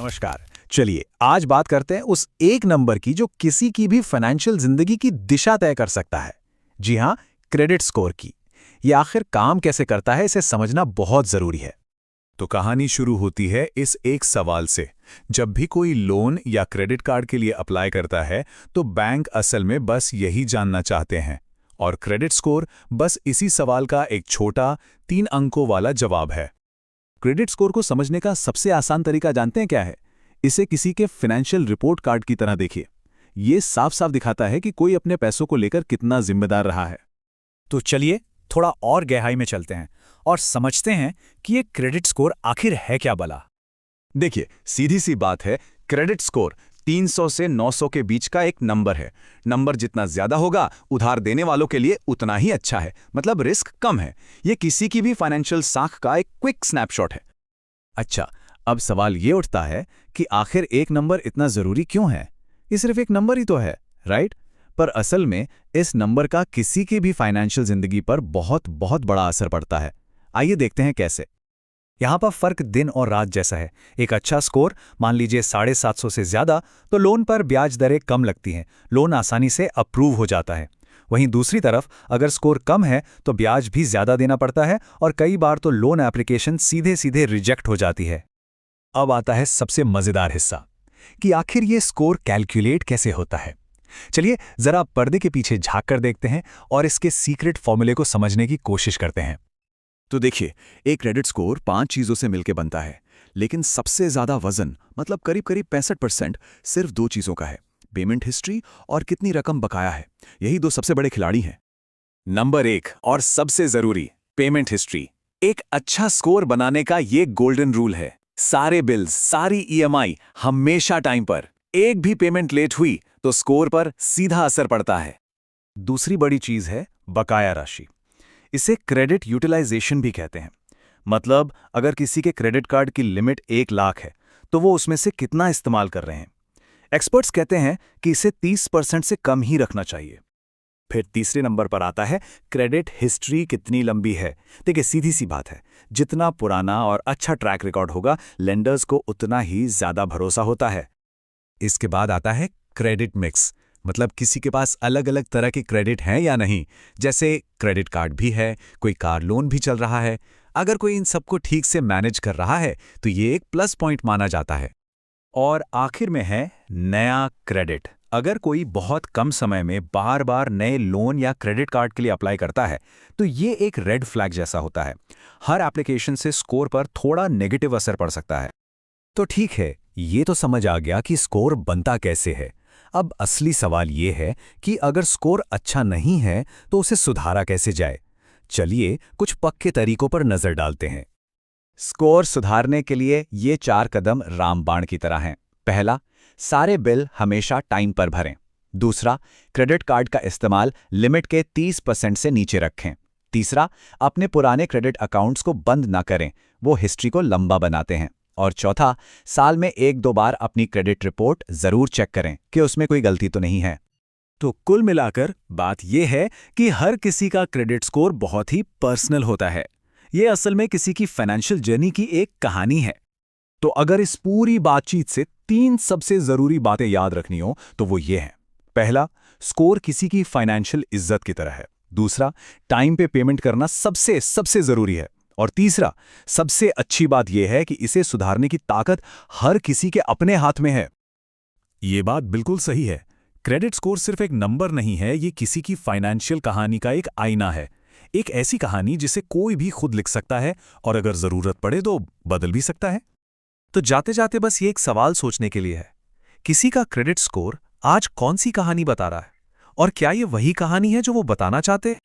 नमस्कार। चलिए आज बात करते हैं उस एक नंबर की जो किसी की भी फाइनेंशियल जिंदगी की दिशा तय कर सकता है। जी हाँ, क्रेडिट स्कोर की। ये आखिर काम कैसे करता है, इसे समझना बहुत जरूरी है। तो कहानी शुरू होती है इस एक सवाल से। जब भी कोई लोन या क्रेडिट कार्ड के लिए अप्लाई करता है तो बैंक असल में बस यही जानना चाहते हैं, और क्रेडिट स्कोर बस इसी सवाल का एक छोटा 3 अंकों वाला जवाब है। क्रेडिट स्कोर को समझने का सबसे आसान तरीका जानते हैं क्या है? इसे किसी के फाइनेंशियल रिपोर्ट कार्ड की तरह देखिए। ये साफ साफ दिखाता है कि कोई अपने पैसों को लेकर कितना जिम्मेदार रहा है। तो चलिए थोड़ा और गहराई में चलते हैं और समझते हैं कि ये क्रेडिट स्कोर आखिर है क्या भला। देखिए, सीधी सी बात है, क्रेडिट स्कोर 300 से 900 के बीच का एक नंबर है। नंबर जितना ज्यादा होगा, उधार देने वालों के लिए उतना ही अच्छा है, मतलब रिस्क कम है। ये किसी की भी फाइनेंशियल साख का एक क्विक स्नैपशॉट है। अच्छा, अब सवाल ये उठता है कि आखिर एक नंबर इतना जरूरी क्यों है? ये सिर्फ एक नंबर ही तो है, राइट? पर असल में इस नंबर का किसी की भी फाइनेंशियल जिंदगी पर बहुत बहुत बड़ा असर पड़ता है। आइए देखते हैं कैसे। यहाँ पर फर्क दिन और रात जैसा है। एक अच्छा स्कोर, मान लीजिए 750 से ज्यादा, तो लोन पर ब्याज दरें कम लगती हैं, लोन आसानी से अप्रूव हो जाता है। वहीं दूसरी तरफ अगर स्कोर कम है तो ब्याज भी ज्यादा देना पड़ता है और कई बार तो लोन एप्लीकेशन सीधे सीधे रिजेक्ट हो जाती है। अब आता है सबसे मजेदार हिस्सा कि आखिर ये स्कोर कैलकुलेट कैसे होता है। चलिए जरा पर्दे के पीछे झांक कर देखते हैं और इसके सीक्रेट फॉर्मूले को समझने की कोशिश करते हैं। तो देखिए, एक क्रेडिट स्कोर 5 चीजों से मिलकर बनता है, लेकिन सबसे ज्यादा वजन, मतलब करीब करीब 65%, सिर्फ 2 चीजों का है: पेमेंट हिस्ट्री और कितनी रकम बकाया है। यही 2 सबसे बड़े खिलाड़ी हैं। नंबर 1 और सबसे जरूरी, पेमेंट हिस्ट्री। एक अच्छा स्कोर बनाने का ये गोल्डन रूल है: सारे बिल्स, सारी ईएमआई हमेशा टाइम पर। एक भी पेमेंट लेट हुई तो स्कोर पर सीधा असर पड़ता है। दूसरी बड़ी चीज है बकाया राशि। इसे क्रेडिट यूटिलाइजेशन भी कहते हैं। मतलब अगर किसी के क्रेडिट कार्ड की लिमिट 1 लाख है तो वो उसमें से कितना इस्तेमाल कर रहे हैं। एक्सपर्ट्स कहते हैं कि इसे 30% से कम ही रखना चाहिए। फिर तीसरे नंबर पर आता है क्रेडिट हिस्ट्री कितनी लंबी है। देखिए, सीधी सी बात है, जितना पुराना और अच्छा ट्रैक रिकॉर्ड होगा, लेंडर्स को उतना ही ज्यादा भरोसा होता है। इसके बाद आता है क्रेडिट मिक्स, मतलब किसी के पास अलग अलग तरह के क्रेडिट हैं या नहीं। जैसे क्रेडिट कार्ड भी है, कोई कार लोन भी चल रहा है। अगर कोई इन सबको ठीक से मैनेज कर रहा है तो ये एक प्लस पॉइंट माना जाता है। और आखिर में है नया क्रेडिट। अगर कोई बहुत कम समय में बार बार नए लोन या क्रेडिट कार्ड के लिए अप्लाई करता है तो ये एक रेड फ्लैग जैसा होता है। हर एप्लीकेशन से स्कोर पर थोड़ा नेगेटिव असर पड़ सकता है। तो ठीक है, ये तो समझ आ गया कि स्कोर बनता कैसे है। अब असली सवाल ये है कि अगर स्कोर अच्छा नहीं है तो उसे सुधारा कैसे जाए। चलिए कुछ पक्के तरीकों पर नजर डालते हैं। स्कोर सुधारने के लिए ये 4 कदम रामबाण की तरह हैं। पहला, सारे बिल हमेशा टाइम पर भरें। दूसरा, क्रेडिट कार्ड का इस्तेमाल लिमिट के 30% से नीचे रखें। तीसरा, अपने पुराने क्रेडिट अकाउंट्स को बंद ना करें, वो हिस्ट्री को लंबा बनाते हैं। और चौथा, साल में 1-2 बार अपनी क्रेडिट रिपोर्ट जरूर चेक करें कि उसमें कोई गलती तो नहीं है। तो कुल मिलाकर बात यह है कि हर किसी का क्रेडिट स्कोर बहुत ही पर्सनल होता है। ये असल में किसी की फाइनेंशियल जर्नी की एक कहानी है। तो अगर इस पूरी बातचीत से 3 सबसे जरूरी बातें याद रखनी हो तो वो ये हैं। पहला, स्कोर किसी की फाइनेंशियल इज्जत की तरह है। दूसरा, टाइम पे पेमेंट करना सबसे जरूरी है। और तीसरा, सबसे अच्छी बात यह है कि इसे सुधारने की ताकत हर किसी के अपने हाथ में है। ये बात बिल्कुल सही है। क्रेडिट स्कोर सिर्फ एक नंबर नहीं है, ये किसी की फाइनेंशियल कहानी का एक आईना है। एक ऐसी कहानी जिसे कोई भी खुद लिख सकता है और अगर जरूरत पड़े तो बदल भी सकता है। तो जाते जाते बस ये एक सवाल सोचने के लिए है, किसी का क्रेडिट स्कोर आज कौन सी कहानी बता रहा है, और क्या ये वही कहानी है जो वो बताना चाहते हैं?